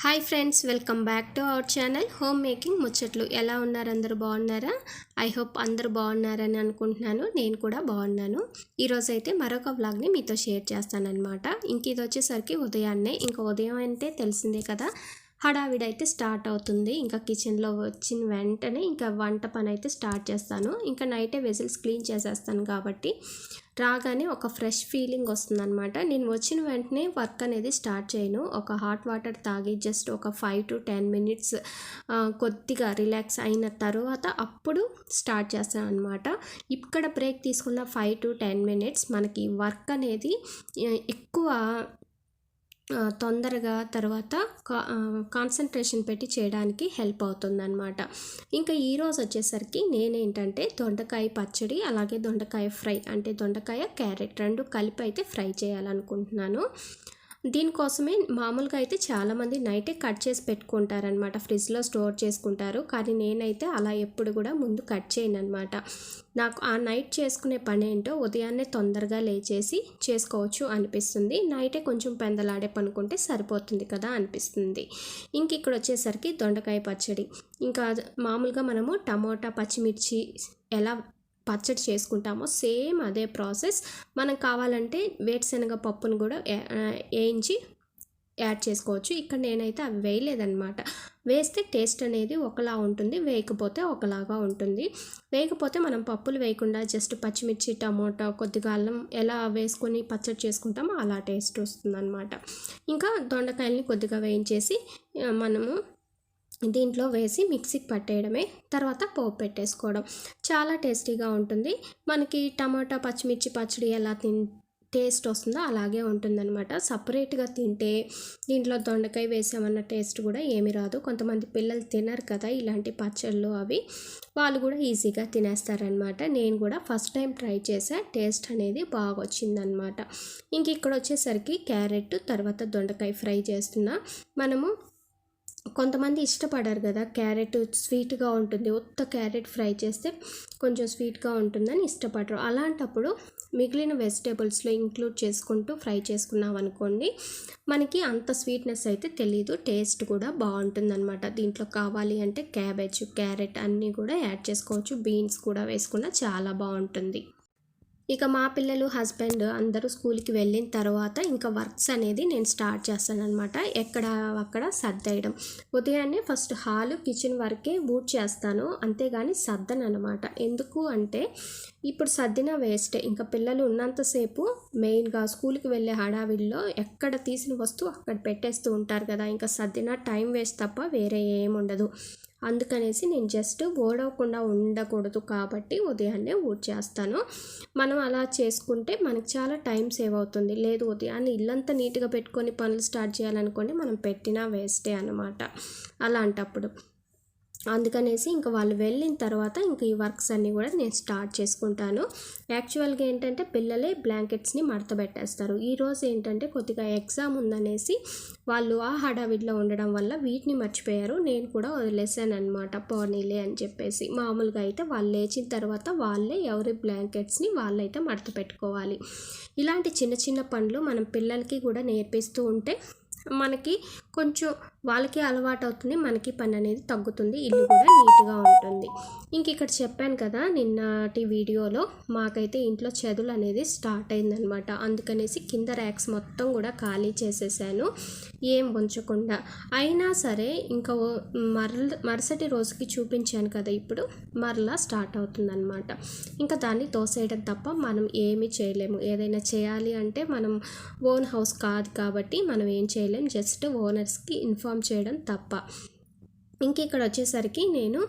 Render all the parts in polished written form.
Hi friends, welcome back to our channel home making ముచ్చట్లు. ఎలా ఉన్నారు? అందరూ బాగున్నారా? ఐ హోప్ అందరూ బాగున్నారని అనుకుంటున్నాను. నేను కూడా బాగున్నాను. ఈరోజు అయితే మరొక వ్లాగ్ని మీతో షేర్ చేస్తానన్నమాట. ఇంక ఇది వచ్చేసరికి ఉదయాన్నే, ఇంకా ఉదయం అంటే తెలిసిందే కదా, హడావిడి అయితే స్టార్ట్ అవుతుంది. ఇంకా కిచెన్లో వచ్చిన వెంటనే ఇంకా వంట పని అయితే స్టార్ట్ చేస్తాను. ఇంకా నైటే వెజిల్స్ క్లీన్ చేసేస్తాను కాబట్టి రాగానే ఒక ఫ్రెష్ ఫీలింగ్ వస్తుందన్నమాట. నేను వచ్చిన వెంటనే వర్క్ అనేది స్టార్ట్ చేయను. ఒక హాట్ వాటర్ తాగి జస్ట్ ఒక 5 to 10 minutes కొద్దిగా రిలాక్స్ అయిన తర్వాత అప్పుడు స్టార్ట్ చేస్తాను అనమాట. ఇక్కడ బ్రేక్ తీసుకున్న 5 to 10 minutes మనకి వర్క్ అనేది ఎక్కువ తొందరగా తర్వాత కాన్సన్ట్రేషన్ పెట్టి చేయడానికి హెల్ప్ అవుతుందన్నమాట. ఇంకా ఈరోజు వచ్చేసరికి నేనేంటంటే దొండకాయ పచ్చడి, అలాగే దొండకాయ ఫ్రై, అంటే దొండకాయ క్యారెట్ రెండు కలిపి అయితే ఫ్రై చేయాలనుకుంటున్నాను. దీనికోసమే మామూలుగా అయితే చాలామంది నైటే కట్ చేసి పెట్టుకుంటారనమాట, ఫ్రిడ్జ్లో స్టోర్ చేసుకుంటారు. కానీ నేనైతే అలా ఎప్పుడు కూడా ముందు కట్ చేయను అనమాట. నాకు ఆ నైట్ చేసుకునే పని ఏంటో ఉదయాన్నే తొందరగా లేచేసి చేసుకోవచ్చు అనిపిస్తుంది. నైటే కొంచెం పెందలాడే పనుకుంటే సరిపోతుంది కదా అనిపిస్తుంది. ఇంక ఇక్కడ వచ్చేసరికి దొండకాయ పచ్చడి, ఇంకా మామూలుగా మనము టమోటా పచ్చిమిర్చి ఎలా పచ్చడి చేసుకుంటామో సేమ్ అదే ప్రాసెస్. మనం కావాలంటే వేరుశనగ పప్పును కూడా వేయించి యాడ్ చేసుకోవచ్చు. ఇక్కడ నేనైతే అవి వేయలేదన్నమాట. వేస్తే టేస్ట్ అనేది ఒకలా ఉంటుంది, వేయకపోతే ఒకలాగా ఉంటుంది. వేయకపోతే మనం పప్పులు వేయకుండా జస్ట్ పచ్చిమిర్చి, టమోటా, కొద్దిగా అల్లం ఎలా వేసుకొని పచ్చడి చేసుకుంటామో అలా టేస్ట్ వస్తుందన్నమాట. ఇంకా దొండకాయల్ని కొద్దిగా వేయించేసి మనము దీంట్లో వేసి మిక్సీకి పట్టేయడమే, తర్వాత పోపు పెట్టేసుకోవడం. చాలా టేస్టీగా ఉంటుంది. మనకి టమాటా పచ్చిమిర్చి పచ్చడి ఎలా టేస్ట్ వస్తుందో అలాగే ఉంటుందన్నమాట. సపరేట్గా తింటే దీంట్లో దొండకాయ వేసామన్న టేస్ట్ కూడా ఏమీ రాదు. కొంతమంది పిల్లలు తినరు కదా ఇలాంటి పచ్చళ్ళు, అవి వాళ్ళు కూడా ఈజీగా తినేస్తారనమాట. నేను కూడా ఫస్ట్ టైం ట్రై చేసా, టేస్ట్ అనేది బాగా వచ్చిందనమాట. ఇంక ఇక్కడ వచ్చేసరికి క్యారెట్ తర్వాత దొండకాయ ఫ్రై చేస్తున్నా. మనము కొంతమంది ఇష్టపడరు కదా, క్యారెట్ స్వీట్గా ఉంటుంది, ఉత్త క్యారెట్ ఫ్రై చేస్తే కొంచెం స్వీట్గా ఉంటుందని ఇష్టపడరు. అలాంటప్పుడు మిగిలిన వెజిటేబుల్స్లో ఇంక్లూడ్ చేసుకుంటూ ఫ్రై చేసుకున్నాం అనుకోండి, మనకి అంత స్వీట్నెస్ అయితే తెలీదు, టేస్ట్ కూడా బాగుంటుందన్నమాట. దీంట్లో కావాలి అంటే క్యాబేజ్, క్యారెట్ అన్నీ కూడా యాడ్ చేసుకోవచ్చు, బీన్స్ కూడా వేసుకున్నా చాలా బాగుంటుంది. ఇక మా పిల్లలు, హస్బెండ్ అందరూ స్కూల్కి వెళ్ళిన తర్వాత ఇంకా వర్క్స్ అనేది నేను స్టార్ట్ చేస్తాను అనమాట. ఎక్కడ అక్కడ సర్దేయడం. ఉదయాన్నే ఫస్ట్ హాలు, కిచెన్ వరకే బూట్ చేస్తాను, అంతేగాని సర్దను అనమాట. ఎందుకు అంటే ఇప్పుడు సర్దిన వేస్టే. ఇంకా పిల్లలు ఉన్నంతసేపు మెయిన్గా స్కూల్కి వెళ్ళే హడావిడిలో ఎక్కడ తీసిన వస్తువు అక్కడ పెట్టేస్తూ ఉంటారు కదా, ఇంకా సర్దిన టైం వేస్ట్ తప్ప వేరే ఏముండదు. అందుకనేసి నేను జస్ట్ ఓడవకుండా ఉండకూడదు కాబట్టి ఉదయాన్నే ఊడ్చేస్తాను. మనం అలా చేసుకుంటే మనకు చాలా టైం సేవ్ అవుతుంది. లేదు ఉదయాన్నే ఇల్లంతా నీట్గా పెట్టుకొని పనులు స్టార్ట్ చేయాలనుకోండి, మనం పెట్టినా వేస్టే అన్నమాట అలాంటప్పుడు. అందుకనేసి ఇంకా వాళ్ళు వెళ్ళిన తర్వాత ఇంకా ఈ వర్క్స్ అన్నీ కూడా నేను స్టార్ట్ చేసుకుంటాను. యాక్చువల్గా ఏంటంటే పిల్లలే బ్లాంకెట్స్ని మడత పెట్టేస్తారు. ఈరోజు ఏంటంటే కొద్దిగా ఎగ్జామ్ ఉందనేసి వాళ్ళు ఆ హడావిడిలో ఉండడం వల్ల వీటిని మర్చిపోయారు. నేను కూడా వదిలేసాను అనమాట, పోనీలే అని చెప్పేసి. మామూలుగా అయితే వాళ్ళు లేచిన తర్వాత వాళ్ళే ఎవరి బ్లాంకెట్స్ని వాళ్ళైతే మడత పెట్టుకోవాలి. ఇలాంటి చిన్న చిన్న పనులు మనం పిల్లలకి కూడా నేర్పిస్తూ ఉంటే మనకి కొంచెం వాళ్ళకి అలవాటు అవుతుంది, మనకి పని అనేది తగ్గుతుంది, ఇల్లు కూడా నీట్గా ఉంటుంది. ఇంక ఇక్కడ చెప్పాను కదా నిన్నటి వీడియోలో, మాకైతే ఇంట్లో చెదులు అనేది స్టార్ట్ అయిందనమాట. అందుకనేసి కింద ర్యాక్స్ మొత్తం కూడా ఖాళీ చేసేసాను, ఏం ఉంచకుండా. అయినా సరే ఇంకా మరుసటి రోజుకి చూపించాను కదా, ఇప్పుడు మరలా స్టార్ట్ అవుతుందన్నమాట. ఇంకా దాన్ని తోసేయడం తప్ప మనం ఏమీ చేయలేము. ఏదైనా చేయాలి అంటే మనం ఓన్ హౌస్ కాదు కాబట్టి మనం ఏం చేయలేము, జస్ట్ ఓనర్స్కి ఇన్ఫార్మ్ చేయడం తప్ప. ఇంక ఇక్కడ వచ్చేసరికి నేను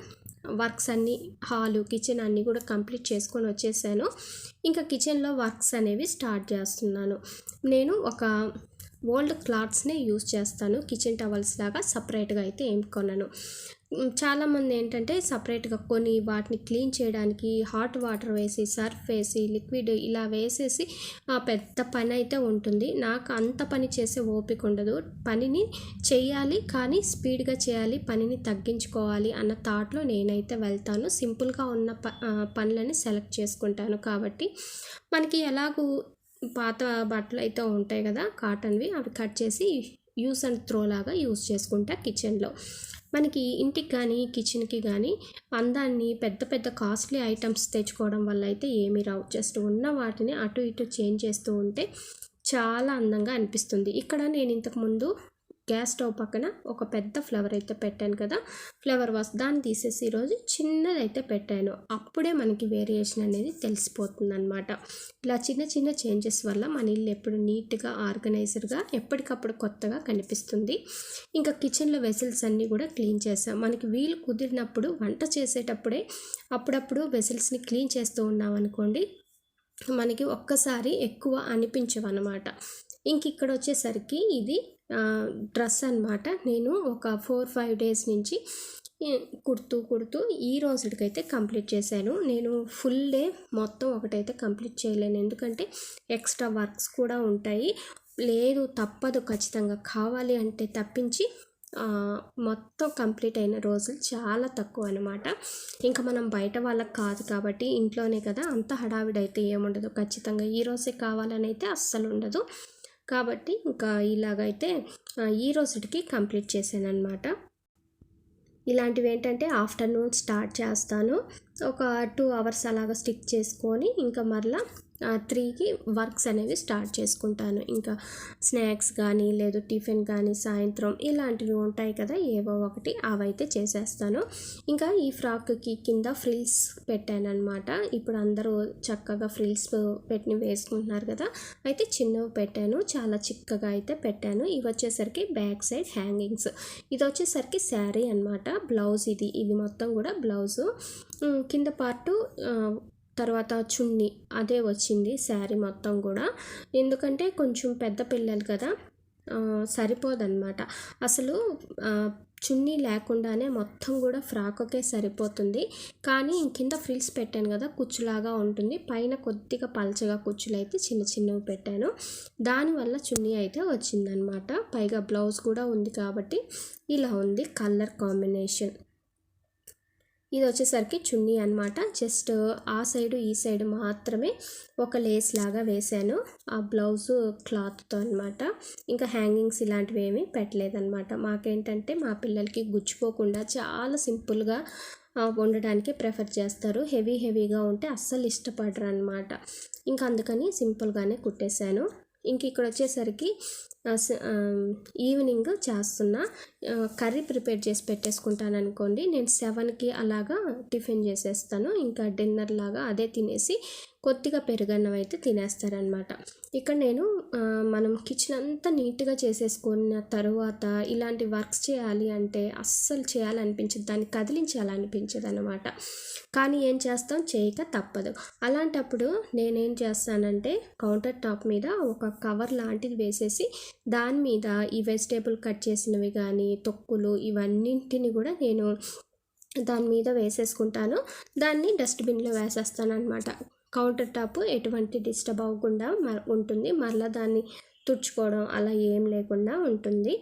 వర్క్స్ అన్నీ, హాలు, కిచెన్ అన్నీ కూడా కంప్లీట్ చేసుకొని వచ్చేసాను. ఇంకా కిచెన్లో వర్క్స్ అనేవి స్టార్ట్ చేస్తున్నాను. నేను ఒక ఓల్డ్ క్లాత్స్నే యూస్ చేస్తాను, కిచెన్ టవల్స్ లాగా సపరేట్గా అయితే ఏం కొనను. చాలామంది ఏంటంటే సపరేట్గా కొని వాటిని క్లీన్ చేయడానికి హాట్ వాటర్ వేసి, సర్ఫ్ వేసి, లిక్విడ్ ఇలా వేసేసి పెద్ద పని అయితే ఉంటుంది. నాకు అంత పని చేసే ఓపిక ఉండదు. పనిని చేయాలి కానీ స్పీడ్గా చేయాలి, పనిని తగ్గించుకోవాలి అన్న థాట్లో నేనైతే వెళ్తాను. సింపుల్గా ఉన్న పనులని సెలెక్ట్ చేసుకుంటాను. కాబట్టి మనకి ఎలాగూ పాత బట్టలు అయితే ఉంటాయి కదా కాటన్వి, అవి కట్ చేసి యూస్ అండ్ త్రో లాగా యూస్ చేసుకుంటా కిచెన్లో. మనకి ఇంటికి కానీ కిచెన్కి కానీ అందాన్ని పెద్ద పెద్ద కాస్ట్లీ ఐటమ్స్ తెచ్చుకోవడం వల్ల అయితే ఏమీ రావు. జస్ట్ ఉన్న వాటిని అటు ఇటు చేంజ్ చేస్తూ ఉంటే చాలా అందంగా అనిపిస్తుంది. ఇక్కడ నేను ఇంతకుముందు గ్యాస్ స్టవ్ పక్కన ఒక పెద్ద ఫ్లవర్ అయితే పెట్టాను కదా, ఫ్లవర్ వాస్, దాన్ని తీసేసి ఈరోజు చిన్నదైతే పెట్టాను. అప్పుడే మనకి వేరియేషన్ అనేది తెలిసిపోతుంది అనమాట. ఇలా చిన్న చిన్న చేంజెస్ వల్ల మన ఇల్లు ఎప్పుడు నీట్గా ఆర్గనైజర్గా ఎప్పటికప్పుడు కొత్తగా కనిపిస్తుంది. ఇంకా కిచెన్లో వెసిల్స్ అన్నీ కూడా క్లీన్ చేసాం. మనకి వీలు కుదిరినప్పుడు వంట చేసేటప్పుడే అప్పుడప్పుడు వెసిల్స్ని క్లీన్ చేస్తూ ఉన్నాం అనుకోండి, మనకి ఒక్కసారి ఎక్కువ అనిపించవన్నమాట. ఇంక ఇక్కడ వచ్చేసరికి ఇది డ్రెస్ అనమాట. నేను ఒక 4-5 డేస్ నుంచి కుడుతూ ఈ రోజుకైతే కంప్లీట్ చేశాను. నేను ఫుల్ డే మొత్తం ఒకటైతే కంప్లీట్ చేయలేను, ఎందుకంటే ఎక్స్ట్రా వర్క్స్ కూడా ఉంటాయి. లేదు తప్పదు, ఖచ్చితంగా కావాలి అంటే తప్పించి మొత్తం కంప్లీట్ అయిన రోజులు చాలా తక్కువ అనమాట. ఇంకా మనం బయట వాళ్ళకి కాదు కాబట్టి ఇంట్లోనే కదా, అంత హడావిడైతే ఏముండదు. ఖచ్చితంగా ఈ రోజే కావాలని అయితే అస్సలు ఉండదు. కాబట్టి ఇంకా ఇలాగైతే ఈ రోజుకి కంప్లీట్ చేశాను అనమాట. ఇలాంటివి ఏంటంటే ఆఫ్టర్నూన్ స్టార్ట్ చేస్తాను, ఒక 2 అవర్స్ అలాగా స్టిక్ చేసుకొని ఇంకా మరలా 3కి వర్క్స్ అనేవి స్టార్ట్ చేసుకుంటాను. ఇంకా స్నాక్స్ కానీ లేదు టిఫిన్ కానీ సాయంత్రం ఇలాంటివి ఉంటాయి కదా, ఏవో ఒకటి అవైతే చేసేస్తాను. ఇంకా ఈ ఫ్రాక్కి కింద ఫ్రిల్స్ పెట్టాను అనమాట. ఇప్పుడు అందరూ చక్కగా ఫ్రిల్స్ పెట్టి వేసుకుంటున్నారు కదా, అయితే చిన్నవి పెట్టాను, చాలా చిక్కగా అయితే పెట్టాను. ఇవి వచ్చేసరికి బ్యాక్ సైడ్ హ్యాంగింగ్స్. ఇది వచ్చేసరికి శారీ అనమాట. బ్లౌజ్ ఇది మొత్తం కూడా బ్లౌజు, కింద పార్టు తర్వాత చున్నీ అదే వచ్చింది శారీ మొత్తం కూడా. ఎందుకంటే కొంచెం పెద్ద పిల్లలు కదా, సరిపోదన్నమాట. అసలు చున్నీ లేకుండానే మొత్తం కూడా ఫ్రాక్కే సరిపోతుంది. కానీ కింద ఫ్రిల్స్ పెట్టాను కదా, కుచ్చులాగా ఉంటుంది, పైన కొద్దిగా పల్చగా కుచ్చులు అయితే చిన్న చిన్నవి పెట్టాను. దానివల్ల చున్నీ అయితే వచ్చిందనమాట. పైగా బ్లౌజ్ కూడా ఉంది కాబట్టి ఇలా ఉంది కలర్ కాంబినేషన్. ఇది వచ్చేసరికి చున్నీ అనమాట. జస్ట్ ఆ సైడు ఈ సైడ్ మాత్రమే ఒక లేస్ లాగా వేసాను ఆ బ్లౌజు క్లాత్తో అనమాట. ఇంకా హ్యాంగింగ్స్ ఇలాంటివి ఏమీ పెట్టలేదన్నమాట. మాకేంటంటే మా పిల్లలకి గుచ్చిపోకుండా చాలా సింపుల్గా ఉండడానికి ప్రిఫర్ చేస్తారు. హెవీగా ఉంటే అస్సలు ఇష్టపడరు అనమాట. ఇంకా అందుకని సింపుల్గానే కుట్టేశాను. ఇంక ఇక్కడ వచ్చేసరికి ఈవినింగ్ చేస్తున్నా, కర్రీ ప్రిపేర్ చేసి పెట్టేసుకుంటాను అనుకోండి. నేను 7కి అలాగా టిఫిన్ చేసేస్తాను. ఇంకా డిన్నర్ లాగా అదే తినేసి కొద్దిగా పెరుగన్నం అయితే తినేస్తారనమాట. ఇక్కడ నేను మనం కిచెన్ అంతా నీట్గా చేసేసుకున్న తర్వాత ఇలాంటి వర్క్స్ చేయాలి అంటే అస్సలు చేయాలనిపించదు, దాన్ని కదిలించాలనిపించదు అనమాట. కానీ ఏం చేస్తాం, చేయక తప్పదు. అలాంటప్పుడు నేనేం చేస్తానంటే కౌంటర్ టాప్ మీద ఒక కవర్ లాంటిది వేసేసి దాని మీద ఈ వెజిటేబుల్ కట్ చేసినవి కానీ తొక్కులు ఇవన్నింటిని కూడా నేను దాని మీద వేసేసుకుంటాను. దాన్ని డస్ట్బిన్లో వేసేస్తాను అనమాట. కౌంటర్ టాప్ ఎటువంటి డిస్టర్బ్ అవ్వకుండా ఉంటుంది, మరలా దాన్ని తుడుచుకోవడం అలా ఏం లేకుండా ఉంటుంది.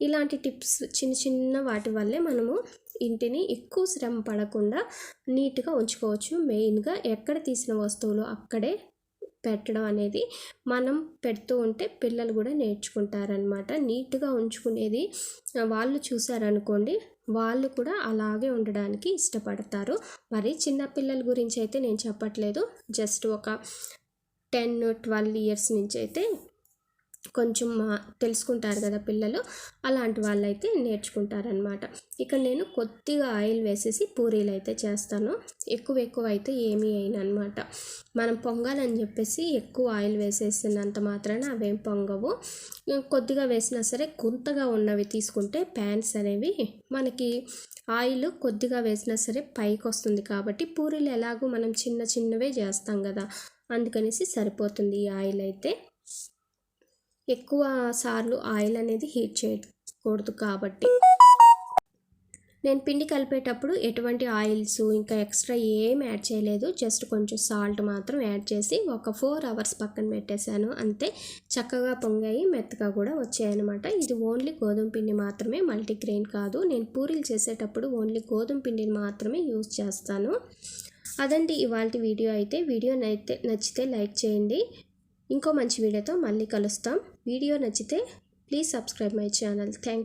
ఇలాంటి టిప్స్ చిన్న వాటి వల్లే మనము ఇంటిని ఎక్కువ శ్రమ పడకుండా నీట్గా ఉంచుకోవచ్చు. మెయిన్గా ఎక్కడ తీసిన వస్తువులు అక్కడే పెట్టడం అనేది మనం పెడుతూ ఉంటే పిల్లలు కూడా నేర్చుకుంటారనమాట. నీట్గా ఉంచుకునేది వాళ్ళు చూసారనుకోండి, వాళ్ళు కూడా అలాగే ఉండడానికి ఇష్టపడతారు. మరి చిన్నపిల్లల గురించి అయితే నేను చెప్పట్లేదు, జస్ట్ ఒక 10-12 ఇయర్స్ నుంచి అయితే కొంచెం తెలుసుకుంటారు కదా పిల్లలు, అలాంటి వాళ్ళైతే నేర్చుకుంటారనమాట. ఇక్కడ నేను కొద్దిగా ఆయిల్ వేసేసి పూరీలు అయితే చేస్తాను. ఎక్కువ అయితే ఏమీ అయినమాట. మనం పొంగాలని చెప్పేసి ఎక్కువ ఆయిల్ వేసేసినంత మాత్రాన అవేం పొంగవు. కొద్దిగా వేసినా సరే గుంతగా ఉన్నవి తీసుకుంటే ప్యాన్స్ అనేవి మనకి ఆయిల్ కొద్దిగా వేసినా సరే పైకి వస్తుంది. కాబట్టి పూరీలు ఎలాగో మనం చిన్నవే చేస్తాం కదా, అందుకనేసి సరిపోతుంది ఈ ఆయిల్ అయితే. ఎక్కువ సార్లు ఆయిల్ అనేది హీట్ చేయకూడదు కాబట్టి. నేను పిండి కలిపేటప్పుడు ఎటువంటి ఆయిల్స్ ఇంకా ఎక్స్ట్రా ఏం యాడ్ చేయలేదు, జస్ట్ కొంచెం సాల్ట్ మాత్రం యాడ్ చేసి ఒక 4 అవర్స్ పక్కన పెట్టేశాను. అంతే, చక్కగా పొంగాయి, మెత్తగా కూడా వచ్చాయన్నమాట. ఇది ఓన్లీ గోధుమ పిండి మాత్రమే, మల్టీగ్రెయిన్ కాదు. నేను పూరీలు చేసేటప్పుడు ఓన్లీ గోధుమ పిండిని మాత్రమే యూజ్ చేస్తాను. అదండి ఇవాల్టి వీడియో అయితే. వీడియో నచ్చితే లైక్ చేయండి. ఇంకో మంచి వీడియోతో మళ్ళీ కలుస్తాం. వీడియో నచ్చితే please subscribe my channel. Thank